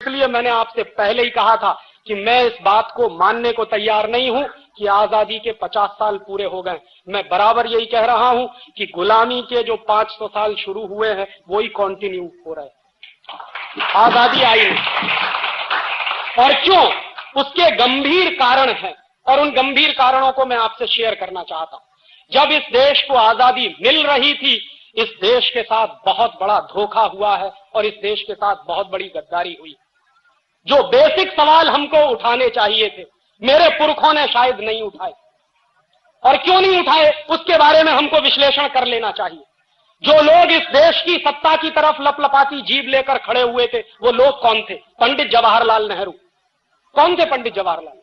इसलिए मैंने आपसे पहले ही कहा था कि मैं इस बात को मानने को तैयार नहीं हूं कि आजादी के 50 साल पूरे हो गए। मैं बराबर यही कह रहा हूं कि गुलामी के जो 500 साल शुरू हुए हैं वो ही कंटिन्यू हो रहे हैं, आजादी आई नहीं। और क्यों? उसके गंभीर कारण हैं और उन गंभीर कारणों को मैं आपसे शेयर करना चाहता हूं। जब इस देश को आजादी मिल रही थी, इस देश के साथ बहुत बड़ा धोखा हुआ है और इस देश के साथ बहुत बड़ी गद्दारी हुई। जो बेसिक सवाल हमको उठाने चाहिए थे, मेरे पुरखों ने शायद नहीं उठाए। और क्यों नहीं उठाए, उसके बारे में हमको विश्लेषण कर लेना चाहिए। जो लोग इस देश की सत्ता की तरफ लपलपाती जीभ लेकर खड़े हुए थे, वो लोग कौन थे? पंडित जवाहरलाल नेहरू। कौन थे पंडित जवाहरलाल?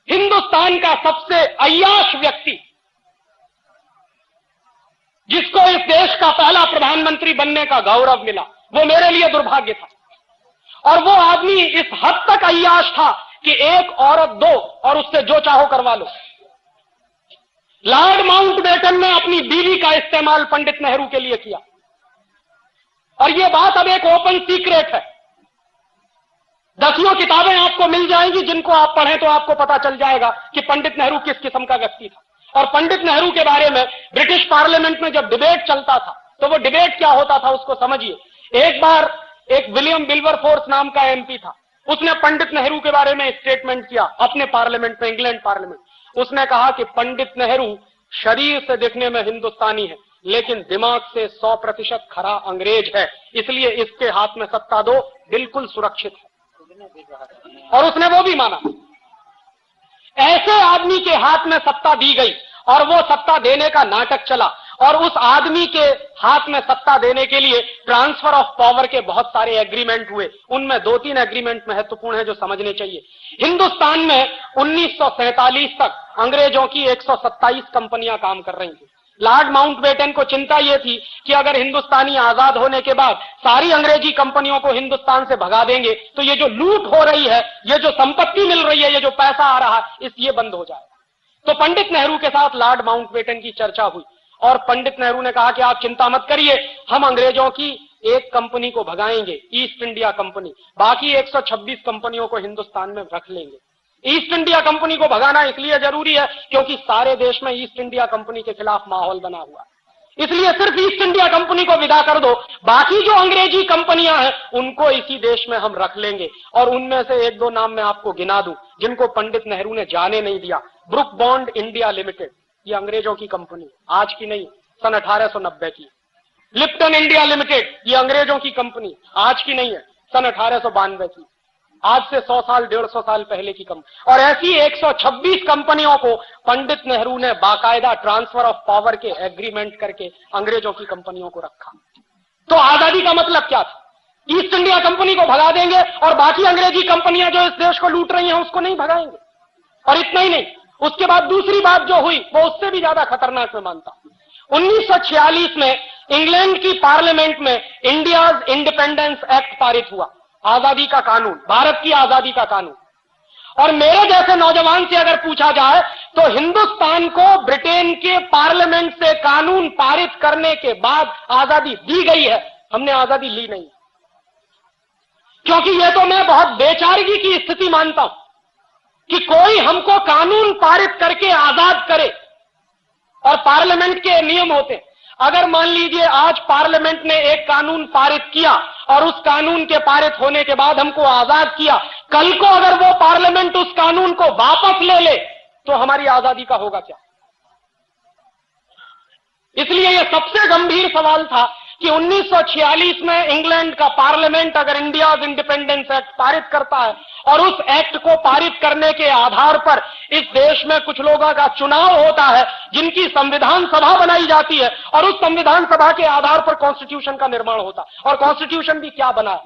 हिंदुस्तान का सबसे अय्याश व्यक्ति, जिसको इस देश का पहला प्रधानमंत्री बनने का गौरव मिला। वो मेरे लिए दुर्भाग्य था। और वो आदमी इस हद तक अय्याश था कि एक औरत दो और उससे जो चाहो करवा लो। लॉर्ड माउंटबेटन ने अपनी बीवी का इस्तेमाल पंडित नेहरू के लिए किया। और ये बात अब एक ओपन सीक्रेट है। 10 किताबें आपको मिल जाएंगी, जिनको आप पढ़ें तो आपको पता चल जाएगा कि पंडित नेहरू किस किस्म का व्यक्ति था। और पंडित नेहरू के बारे में ब्रिटिश पार्लियामेंट में जब डिबेट चलता था, तो वो डिबेट क्या होता था उसको समझिए। एक बार एक विलियम विल्बरफोर्स नाम का एमपी था, उसने पंडित नेहरू के बारे में स्टेटमेंट किया अपने पार्लियामेंट में, इंग्लैंड पार्लियामेंट। उसने कहा कि पंडित नेहरू शरीर से दिखने में हिंदुस्तानी है, लेकिन दिमाग से 100% खरा अंग्रेज है, इसलिए इसके हाथ में सत्ता दो, बिल्कुल सुरक्षित है। और उसने वो भी माना। ऐसे आदमी के हाथ में सत्ता दी गई और वो सत्ता देने का नाटक चला। और उस आदमी के हाथ में सत्ता देने के लिए ट्रांसफर ऑफ पावर के बहुत सारे एग्रीमेंट हुए। उनमें 2-3 एग्रीमेंट महत्वपूर्ण है जो समझने चाहिए। हिंदुस्तान में 1947 तक अंग्रेजों की 127 कंपनियां काम कर रही थी। लॉर्ड माउंटबेटन को चिंता यह थी कि अगर हिंदुस्तानी आजाद होने के बाद सारी अंग्रेजी कंपनियों को हिंदुस्तान से भगा देंगे तो ये जो लूट हो रही है, ये जो संपत्ति मिल रही है, ये जो पैसा आ रहा है, ये बंद हो जाएगा। तो पंडित नेहरू के साथ लॉर्ड माउंटबेटन की चर्चा हुई और पंडित नेहरू ने कहा कि आप चिंता मत करिए, हम अंग्रेजों की एक कंपनी को भगाएंगे, ईस्ट इंडिया कंपनी, बाकी 126 कंपनियों को हिंदुस्तान में रख लेंगे। ईस्ट इंडिया कंपनी को भगाना इसलिए जरूरी है क्योंकि सारे देश में ईस्ट इंडिया कंपनी के खिलाफ माहौल बना हुआ, इसलिए सिर्फ ईस्ट इंडिया कंपनी को विदा कर दो, बाकी जो अंग्रेजी कंपनियां हैं उनको इसी देश में हम रख लेंगे। और उनमें से 1-2 नाम मैं आपको गिना दूं जिनको पंडित नेहरू ने जाने नहीं दिया। ब्रुक बॉन्ड इंडिया लिमिटेड, ये अंग्रेजों की कंपनी, आज की नहीं, सन 1890 की। लिप्टन इंडिया लिमिटेड, ये अंग्रेजों की कंपनी, आज की नहीं है, सन 1892 की, आज से 100 साल 150 साल पहले की कंपनी। और ऐसी 126 कंपनियों को पंडित नेहरू ने बाकायदा ट्रांसफर ऑफ पावर के एग्रीमेंट करके अंग्रेजों की कंपनियों को रखा। तो आजादी का मतलब क्या था? ईस्ट इंडिया कंपनी को भगा देंगे और बाकी अंग्रेजी कंपनियां जो इस देश को लूट रही हैं उसको नहीं भगाएंगे। और इतना ही नहीं, उसके बाद दूसरी बात जो हुई वो उससे भी ज्यादा खतरनाक मैं मानता हूं। 1946 में इंग्लैंड की पार्लियामेंट में इंडियाज इंडिपेंडेंस एक्ट पारित हुआ, आजादी का कानून, भारत की आजादी का कानून। और मेरे जैसे नौजवान से अगर पूछा जाए तो हिंदुस्तान को ब्रिटेन के पार्लियामेंट से कानून पारित करने के बाद आजादी दी गई है, हमने आजादी ली नहीं। क्योंकि यह तो मैं बहुत बेचारगी की स्थिति मानता हूं कि कोई हमको कानून पारित करके आजाद करे। और पार्लियामेंट के नियम होते हैं, अगर मान लीजिए आज पार्लियामेंट ने एक कानून पारित किया और उस कानून के पारित होने के बाद हमको आजाद किया, कल को अगर वो पार्लियामेंट उस कानून को वापस ले ले तो हमारी आजादी का होगा क्या? इसलिए यह सबसे गंभीर सवाल था कि 1946 में इंग्लैंड का पार्लियामेंट अगर इंडियाज इंडिपेंडेंस एक्ट पारित करता है और उस एक्ट को पारित करने के आधार पर इस देश में कुछ लोगों का चुनाव होता है जिनकी संविधान सभा बनाई जाती है और उस संविधान सभा के आधार पर कॉन्स्टिट्यूशन का निर्माण होता है। और कॉन्स्टिट्यूशन भी क्या बना?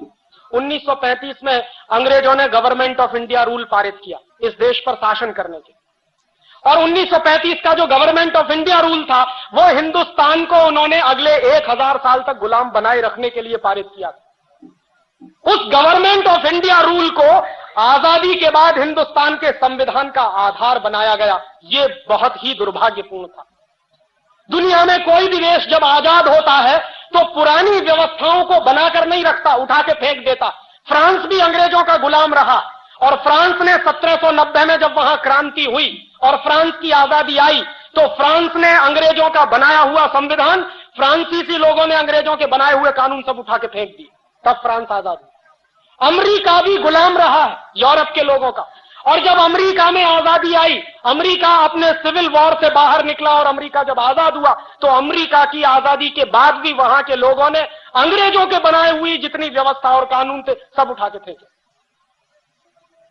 1935 में अंग्रेजों ने गवर्नमेंट ऑफ इंडिया रूल पारित किया इस देश पर शासन करने के। और 1935 का जो गवर्नमेंट ऑफ इंडिया रूल था वो हिंदुस्तान को उन्होंने अगले 1000 साल तक गुलाम बनाए रखने के लिए पारित किया। उस गवर्नमेंट ऑफ इंडिया रूल को आजादी के बाद हिंदुस्तान के संविधान का आधार बनाया गया। ये बहुत ही दुर्भाग्यपूर्ण था। दुनिया में कोई भी देश जब आजाद होता है तो पुरानी व्यवस्थाओं को बनाकर नहीं रखता, उठा के फेंक देता, फ्रांस भी अंग्रेजों का गुलाम रहा और फ्रांस ने 1790 में जब वहां क्रांति हुई और फ्रांस की आजादी आई तो फ्रांस ने अंग्रेजों का बनाया हुआ संविधान, फ्रांसीसी लोगों ने अंग्रेजों के बनाए हुए कानून सब उठा के फेंक दिए, तब फ्रांस आजाद हुआ। अमेरिका भी गुलाम रहा है यूरोप के लोगों का, और जब अमेरिका में आजादी आई, अमेरिका अपने सिविल वॉर से बाहर निकला और अमेरिका जब आजाद हुआ तो अमेरिका की आजादी के बाद भी वहां के लोगों ने अंग्रेजों के बनाए हुई जितनी व्यवस्था और कानून थे सब उठा के फेंके।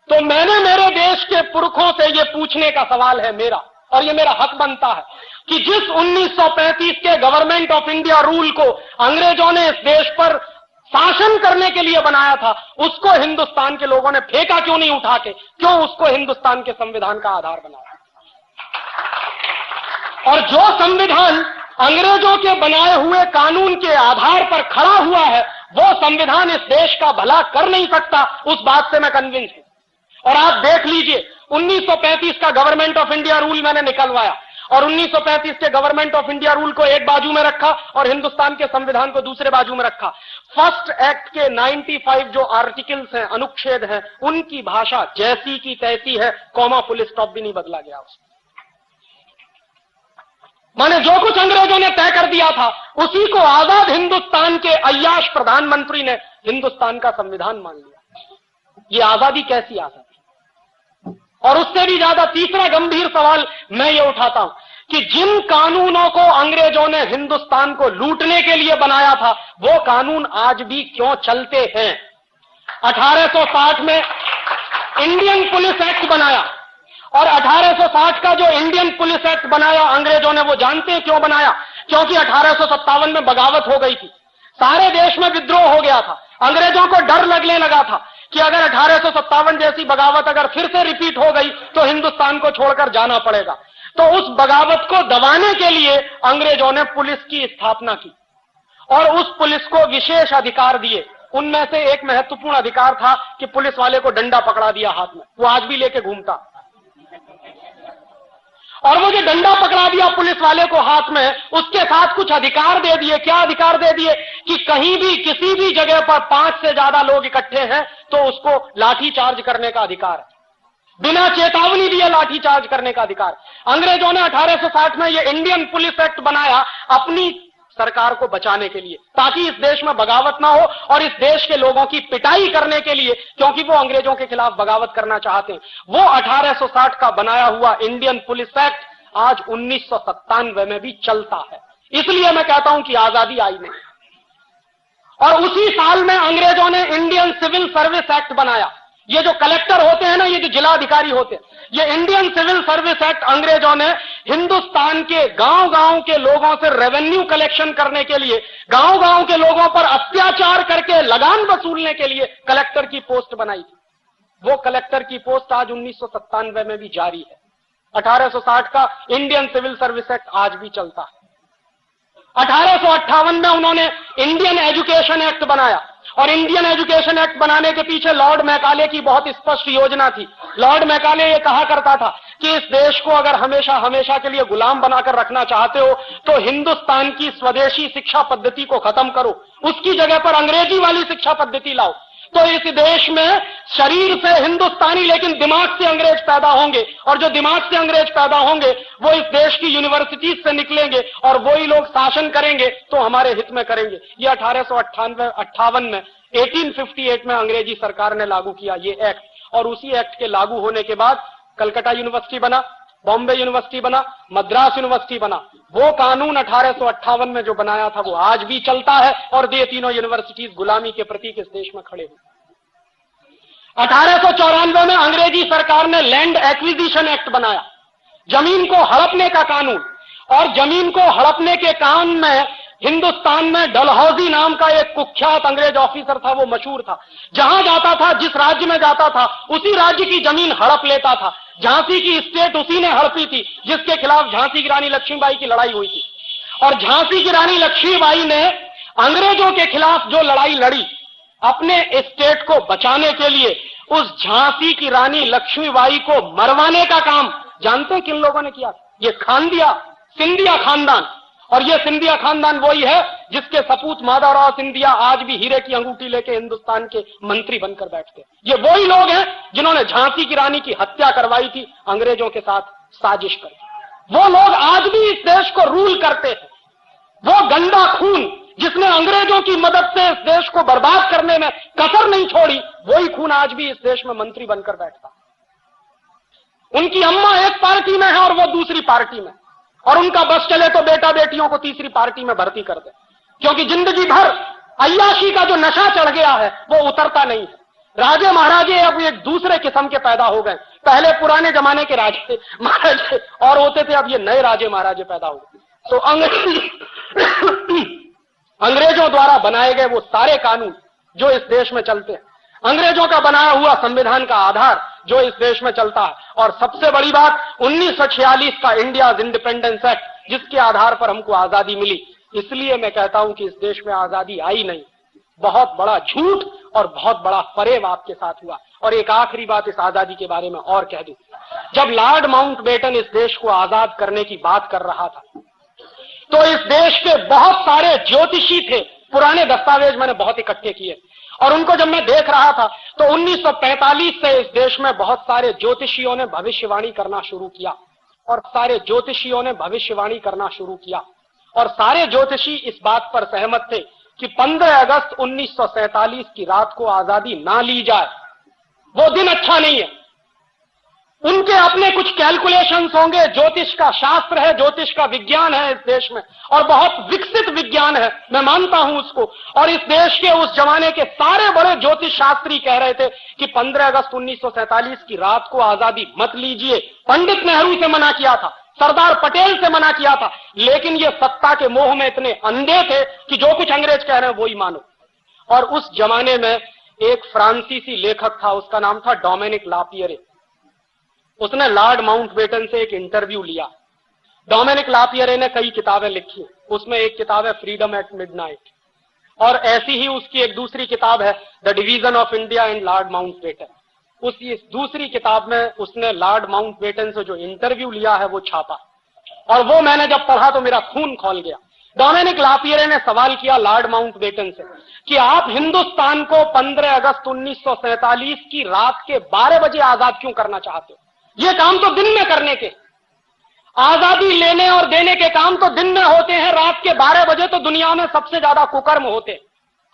तो मैंने मेरे देश के पुरखों से यह पूछने का सवाल है मेरा, और यह मेरा हक बनता है कि जिस 1935 के गवर्नमेंट ऑफ इंडिया रूल को अंग्रेजों ने इस देश पर शासन करने के लिए बनाया था, उसको हिंदुस्तान के लोगों ने फेंका क्यों नहीं उठा के, क्यों उसको हिंदुस्तान के संविधान का आधार बनाया? और जो संविधान अंग्रेजों के बनाए हुए कानून के आधार पर खड़ा हुआ है, वो संविधान इस देश का भला कर नहीं सकता, उस बात से मैं कन्विंस हूं। और आप देख लीजिए, 1935 का गवर्नमेंट ऑफ इंडिया रूल मैंने निकलवाया और 1935 के गवर्नमेंट ऑफ इंडिया रूल को एक बाजू में रखा और हिंदुस्तान के संविधान को दूसरे बाजू में रखा। फर्स्ट एक्ट के 95 जो आर्टिकल्स हैं, अनुच्छेद हैं, उनकी भाषा जैसी की तैसी है, कॉमा फुल स्टॉप भी नहीं बदला गया उसमें। माने जो कुछ अंग्रेजों ने तय कर दिया था उसी को आजाद हिंदुस्तान के अय्याश प्रधानमंत्री ने हिंदुस्तान का संविधान मान लिया। ये आजादी कैसी आजादी? और उससे भी ज्यादा तीसरा गंभीर सवाल मैं ये उठाता हूं कि जिन कानूनों को अंग्रेजों ने हिंदुस्तान को लूटने के लिए बनाया था, वो कानून आज भी क्यों चलते हैं? 1860 में इंडियन पुलिस एक्ट बनाया और 1860 का जो इंडियन पुलिस एक्ट बनाया अंग्रेजों ने, वो जानते हैं क्यों बनाया? क्योंकि 1857 में बगावत हो गई थी, सारे देश में विद्रोह हो गया था। अंग्रेजों को डर लगने लगा था कि अगर 1857 जैसी बगावत अगर फिर से रिपीट हो गई तो हिंदुस्तान को छोड़कर जाना पड़ेगा। तो उस बगावत को दबाने के लिए अंग्रेजों ने पुलिस की स्थापना की और उस पुलिस को विशेष अधिकार दिए। उनमें से एक महत्वपूर्ण अधिकार था कि पुलिस वाले को डंडा पकड़ा दिया हाथ में, वो आज भी लेके घूमता। और वो जो डंडा पकड़ा दिया पुलिस वाले को हाथ में, उसके साथ कुछ अधिकार दे दिए। क्या अधिकार दे दिए? कि कहीं भी किसी भी जगह पर 5 से ज्यादा लोग इकट्ठे हैं तो उसको लाठी चार्ज करने का अधिकार है, बिना चेतावनी दिए लाठी चार्ज करने का अधिकार। अंग्रेजों ने 1860 में ये इंडियन पुलिस एक्ट बनाया अपनी सरकार को बचाने के लिए, ताकि इस देश में बगावत ना हो और इस देश के लोगों की पिटाई करने के लिए, क्योंकि वो अंग्रेजों के खिलाफ बगावत करना चाहते हैं। वो 1860 का बनाया हुआ इंडियन पुलिस एक्ट आज 1997 में भी चलता है। इसलिए मैं कहता हूं कि आजादी आई नहीं। और उसी साल में अंग्रेजों ने इंडियन सिविल सर्विस एक्ट बनाया। ये जो कलेक्टर होते हैं ना, ये जो जिला अधिकारी होते हैं, ये इंडियन सिविल सर्विस एक्ट अंग्रेजों ने हिंदुस्तान के गांव-गांव के लोगों से रेवेन्यू कलेक्शन करने के लिए, गांव-गांव के लोगों पर अत्याचार करके लगान वसूलने के लिए कलेक्टर की पोस्ट बनाई थी। वो कलेक्टर की पोस्ट आज 1997 में भी जारी है। 1860 का इंडियन सिविल सर्विस एक्ट आज भी चलता है। 1858 में उन्होंने इंडियन एजुकेशन एक्ट बनाया और इंडियन एजुकेशन एक्ट बनाने के पीछे लॉर्ड मैकाले की बहुत स्पष्ट योजना थी। लॉर्ड मैकाले ये कहा करता था कि इस देश को अगर हमेशा हमेशा के लिए गुलाम बनाकर रखना चाहते हो तो हिंदुस्तान की स्वदेशी शिक्षा पद्धति को खत्म करो, उसकी जगह पर अंग्रेजी वाली शिक्षा पद्धति लाओ। तो इस देश में शरीर से हिंदुस्तानी लेकिन दिमाग से अंग्रेज पैदा होंगे, और जो दिमाग से अंग्रेज पैदा होंगे वो इस देश की यूनिवर्सिटीज से निकलेंगे और वही लोग शासन करेंगे तो हमारे हित में करेंगे। ये 1858 में 1858 में अंग्रेजी सरकार ने लागू किया ये एक्ट, और उसी एक्ट के लागू होने के बाद कलकत्ता यूनिवर्सिटी बना, बॉम्बे यूनिवर्सिटी बना, मद्रास यूनिवर्सिटी बना। वो कानून 1858 में जो बनाया था वो आज भी चलता है और ये तीनों यूनिवर्सिटीज गुलामी के प्रतीक इस देश में खड़े हुए। 1894 में अंग्रेजी सरकार ने लैंड एक्विजिशन एक्ट बनाया, जमीन को हड़पने का कानून। और जमीन को हड़पने के कानून में हिंदुस्तान में डलहौजी नाम का एक कुख्यात अंग्रेज ऑफिसर था, वो मशहूर था। जहां जाता था, जिस राज्य में जाता था, उसी राज्य की जमीन हड़प लेता था। झांसी की स्टेट उसी ने हड़पी थी जिसके खिलाफ झांसी की रानी लक्ष्मीबाई की लड़ाई हुई थी। और झांसी की रानी लक्ष्मीबाई ने अंग्रेजों के खिलाफ जो लड़ाई लड़ी अपने स्टेट को बचाने के लिए, उस झांसी की रानी लक्ष्मीबाई को मरवाने का काम जानते हैं किन लोगों ने किया? ये खानदिया सिंधिया खानदान। और ये सिंधिया खानदान वही है जिसके सपूत माधवराव सिंधिया आज भी हीरे की अंगूठी लेके हिंदुस्तान के मंत्री बनकर बैठते हैं। ये वही लोग हैं जिन्होंने झांसी की रानी की हत्या करवाई थी अंग्रेजों के साथ साजिश कर। वो लोग आज भी इस देश को रूल करते हैं। वो गंदा खून जिसने अंग्रेजों की मदद से इस देश को बर्बाद करने में कसर नहीं छोड़ी, वही खून आज भी इस देश में मंत्री बनकर बैठता। उनकी अम्मा एक पार्टी में है और वो दूसरी पार्टी में, और उनका बस चले तो बेटा बेटियों को तीसरी पार्टी में भर्ती कर दे, क्योंकि जिंदगी भर अय्याशी का जो नशा चढ़ गया है वो उतरता नहीं है। राजे महाराजे अब एक दूसरे किस्म के पैदा हो गए। पहले पुराने जमाने के राजे महाराजे और होते थे, अब ये नए राजे महाराजे पैदा हो गए। तो अंग्रेजों द्वारा बनाए गए वो सारे कानून जो इस देश में चलते हैं, अंग्रेजों का बनाया हुआ संविधान का आधार जो इस देश में चलता है, और सबसे बड़ी बात 1946 का इंडिया इंडिपेंडेंस एक्ट जिसके आधार पर हमको आजादी मिली। इसलिए मैं कहता हूं कि इस देश में आजादी आई नहीं, बहुत बड़ा झूठ और बहुत बड़ा फरेब आपके साथ हुआ। और एक आखिरी बात इस आजादी के बारे में और कह दूं, जब लॉर्ड माउंटबेटन इस देश को आजाद करने की बात कर रहा था तो इस देश के बहुत सारे ज्योतिषी थे, पुराने दस्तावेज मैंने बहुत इकट्ठे किए, और उनको जब मैं देख रहा था तो 1945 से इस देश में बहुत सारे ज्योतिषियों ने भविष्यवाणी करना शुरू किया, और सारे ज्योतिषियों ने भविष्यवाणी करना शुरू किया, और सारे ज्योतिषी इस बात पर सहमत थे कि 15 अगस्त 1947 की रात को आजादी ना ली जाए, वो दिन अच्छा नहीं है। उनके अपने कुछ कैलकुलेशंस होंगे, ज्योतिष का शास्त्र है, ज्योतिष का विज्ञान है इस देश में, और बहुत विकसित विज्ञान है, मैं मानता हूं उसको। और इस देश के उस जमाने के सारे बड़े ज्योतिष शास्त्री कह रहे थे कि 15 अगस्त 1947 की रात को आजादी मत लीजिए। पंडित नेहरू से मना किया था, सरदार पटेल से मना किया था, लेकिन ये सत्ता के मोह में इतने अंधे थे कि जो कुछ अंग्रेज कह रहे हैं वही मानो। और उस जमाने में एक फ्रांसीसी लेखक था, उसका नाम था डोमिनिक लापियरे। उसने लॉर्ड माउंटबेटन से एक इंटरव्यू लिया। डोमिनिक लापियरे ने कई किताबें लिखी, उसमें एक किताब है फ्रीडम एट मिडनाइट, और ऐसी ही उसकी एक दूसरी किताब है the division of India and Lord Mountbatten. उसकी इस दूसरी किताब में उसने लॉर्ड माउंटबेटन से जो इंटरव्यू लिया है वो छापा, और वो मैंने जब पढ़ा तो मेरा खून खौल गया। डोमिनिक लापियरे ने सवाल किया लॉर्ड माउंटबेटन से कि आप हिंदुस्तान को 15 अगस्त 1947 की रात के 12 बजे आजाद क्यों करना चाहते हो? ये काम तो दिन में करने के, आजादी लेने और देने के काम तो दिन में होते हैं, रात के 12 बजे तो दुनिया में सबसे ज्यादा कुकर्म होते हैं,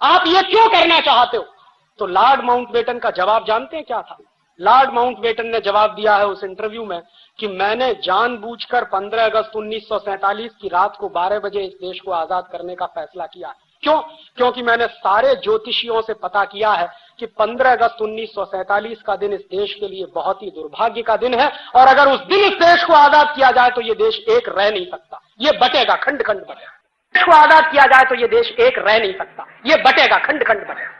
आप ये क्यों करना चाहते हो? तो लॉर्ड माउंटबेटन का जवाब जानते हैं क्या था? लॉर्ड माउंटबेटन ने जवाब दिया है उस इंटरव्यू में कि मैंने जानबूझकर 15 अगस्त 1947 की रात को 12 बजे इस देश को आजाद करने का फैसला किया। क्यों? क्योंकि मैंने सारे ज्योतिषियों से पता किया है कि 15 अगस्त 1947 का दिन इस देश के लिए बहुत ही दुर्भाग्य का दिन है, और अगर उस दिन इस देश को आजाद किया जाए तो ये देश एक रह नहीं सकता, ये बटेगा, खंड खंड बटेगा। देश को आजाद किया जाए तो ये देश एक रह नहीं सकता, ये बटेगा, खंड खंड बटेगा।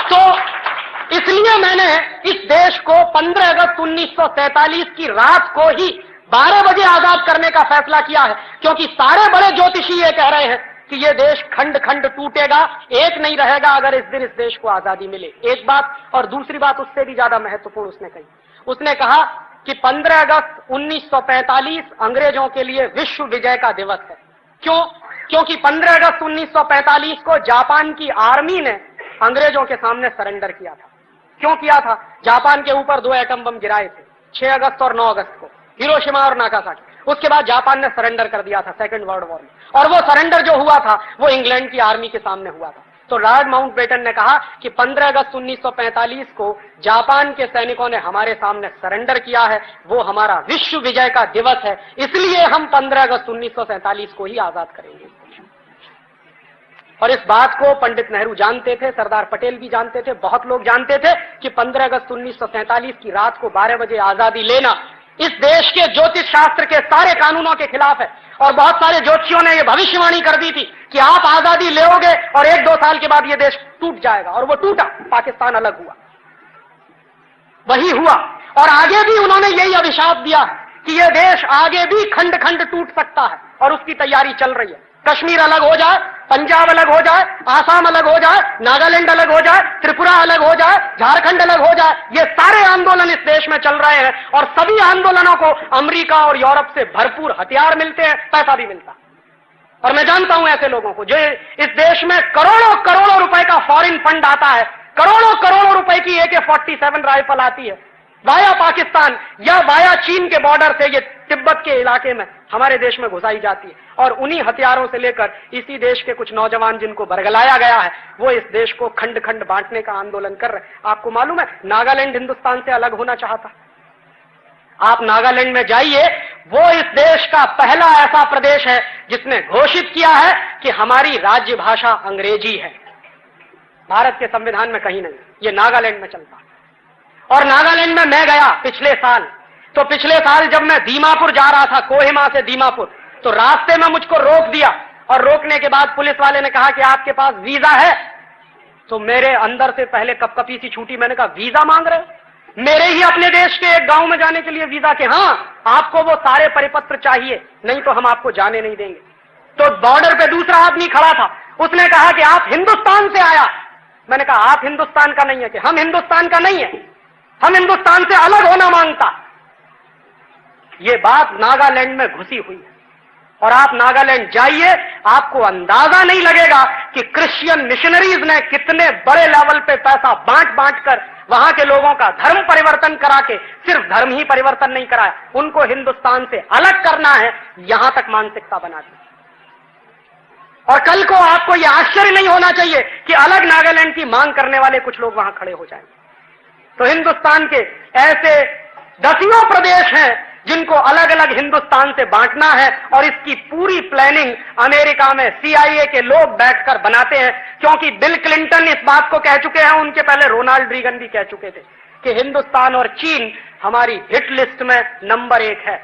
तो इसलिए मैंने इस देश को 15 अगस्त 1947 की रात को ही 12 बजे आजाद करने का फैसला किया है, क्योंकि सारे बड़े ज्योतिषी ये कह रहे हैं कि ये देश खंड खंड टूटेगा, एक नहीं रहेगा अगर इस दिन इस देश को आजादी मिले। एक बात, और दूसरी बात उससे भी ज्यादा महत्वपूर्ण उसने कही, उसने कहा कि 15 अगस्त 1945 अंग्रेजों के लिए विश्व विजय का दिवस है। क्यों? क्योंकि 15 अगस्त 1945 को जापान की आर्मी ने अंग्रेजों के सामने सरेंडर किया था। क्यों किया था? जापान के ऊपर 2 एटम बम गिराए थे 6 अगस्त और 9 अगस्त को, हिरोशिमा और नागासाकी। उसके बाद जापान ने सरेंडर कर दिया था सेकेंड वर्ल्ड वॉर में, और वो सरेंडर जो हुआ था वो इंग्लैंड की आर्मी के सामने हुआ था। तो लॉर्ड माउंटबेटन ने कहा कि 15 अगस्त 1945 को जापान के सैनिकों ने हमारे सामने सरेंडर किया है, वो हमारा विश्व विजय का दिवस है, इसलिए हम 15 अगस्त 1947 को ही आजाद करेंगे। और इस बात को पंडित नेहरू जानते थे, सरदार पटेल भी जानते थे, बहुत लोग जानते थे कि 15 अगस्त 1947 की रात को 12 बजे आजादी लेना इस देश के ज्योतिष शास्त्र के सारे कानूनों के खिलाफ है। और बहुत सारे ज्योतिषियों ने यह भविष्यवाणी कर दी थी कि आप आजादी लेोगे और 1-2 साल के बाद यह देश टूट जाएगा, और वो टूटा, पाकिस्तान अलग हुआ, वही हुआ। और आगे भी उन्होंने यही अभिशाप दिया कि यह देश आगे भी खंड खंड टूट सकता है, और उसकी तैयारी चल रही है। कश्मीर अलग हो जाए, पंजाब अलग हो जाए, आसाम अलग हो जाए, नागालैंड अलग हो जाए, त्रिपुरा अलग हो जाए, झारखंड अलग हो जाए, ये सारे आंदोलन इस देश में चल रहे हैं और सभी आंदोलनों को अमेरिका और यूरोप से भरपूर हथियार मिलते हैं, पैसा भी मिलता है। और मैं जानता हूं ऐसे लोगों को जो इस देश में करोड़ों करोड़ों रुपए का फॉरेन फंड आता है, करोड़ों करोड़ों रुपए की AK-47 राइफल आती है वाया पाकिस्तान या वाया चीन के बॉर्डर से, ये तिब्बत के इलाके में हमारे देश में घुसाई जाती है और उन्हीं हथियारों से लेकर इसी देश के कुछ नौजवान जिनको बरगलाया गया है वो इस देश को खंड खंड बांटने का आंदोलन कर रहे हैं। आपको मालूम है नागालैंड हिंदुस्तान से अलग होना चाहता। आप नागालैंड में जाइए, वो इस देश का पहला ऐसा प्रदेश है जिसने घोषित किया है कि हमारी राज्य भाषा अंग्रेजी है। भारत के संविधान में कहीं नहीं, ये नागालैंड में चलता है। और नागालैंड में मैं गया पिछले साल, तो पिछले साल जब मैं दीमापुर जा रहा था, कोहिमा से दीमापुर, तो रास्ते में मुझको रोक दिया और रोकने के बाद पुलिस वाले ने कहा कि आपके पास वीजा है। तो मेरे अंदर से पहले कपकपी सी छूटी, मैंने कहा वीजा मांग रहे हो? मेरे ही अपने देश के एक गांव में जाने के लिए वीजा? के हाँ, आपको वो सारे परिपत्र चाहिए, नहीं तो हम आपको जाने नहीं देंगे। तो बॉर्डर पे दूसरा आदमी खड़ा था, उसने कहा कि आप हिंदुस्तान से आया। मैंने कहा आप हिंदुस्तान का नहीं है? कि हम हिंदुस्तान का नहीं है, हम हिंदुस्तान से अलग होना मांगता। ये बात नागालैंड में घुसी हुई है और आप नागालैंड जाइए, आपको अंदाजा नहीं लगेगा कि क्रिश्चियन मिशनरीज ने कितने बड़े लेवल पे पैसा बांट बांट कर वहां के लोगों का धर्म परिवर्तन करा के, सिर्फ धर्म ही परिवर्तन नहीं कराया, उनको हिंदुस्तान से अलग करना है, यहां तक मानसिकता बना दी। और कल को आपको यह आश्चर्य नहीं होना चाहिए कि अलग नागालैंड की मांग करने वाले कुछ लोग वहां खड़े हो जाएंगे। तो हिंदुस्तान के ऐसे दसियों प्रदेश हैं जिनको अलग अलग हिंदुस्तान से बांटना है और इसकी पूरी प्लानिंग अमेरिका में CIA के लोग बैठकर बनाते हैं, क्योंकि बिल क्लिंटन इस बात को कह चुके हैं, उनके पहले रोनाल्ड रीगन भी कह चुके थे कि हिंदुस्तान और चीन हमारी हिट लिस्ट में नंबर 1 है।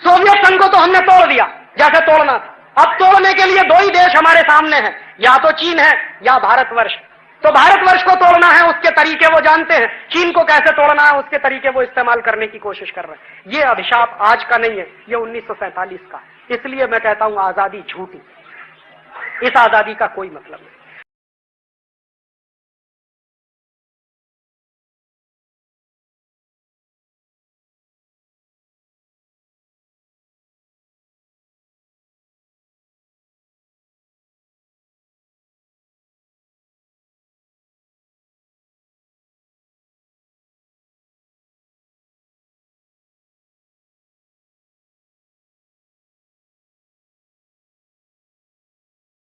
सोवियत संघ को तो हमने तोड़ दिया जैसे तोड़ना था, अब तोड़ने के लिए 2 ही देश हमारे सामने हैं, या तो चीन है या भारतवर्ष। तो भारतवर्ष को तोड़ना है, उसके तरीके वो जानते हैं, चीन को कैसे तोड़ना है उसके तरीके वो इस्तेमाल करने की कोशिश कर रहे हैं। ये अभिशाप आज का नहीं है, ये 1947 का। इसलिए मैं कहता हूं आजादी झूठी, इस आजादी का कोई मतलब नहीं।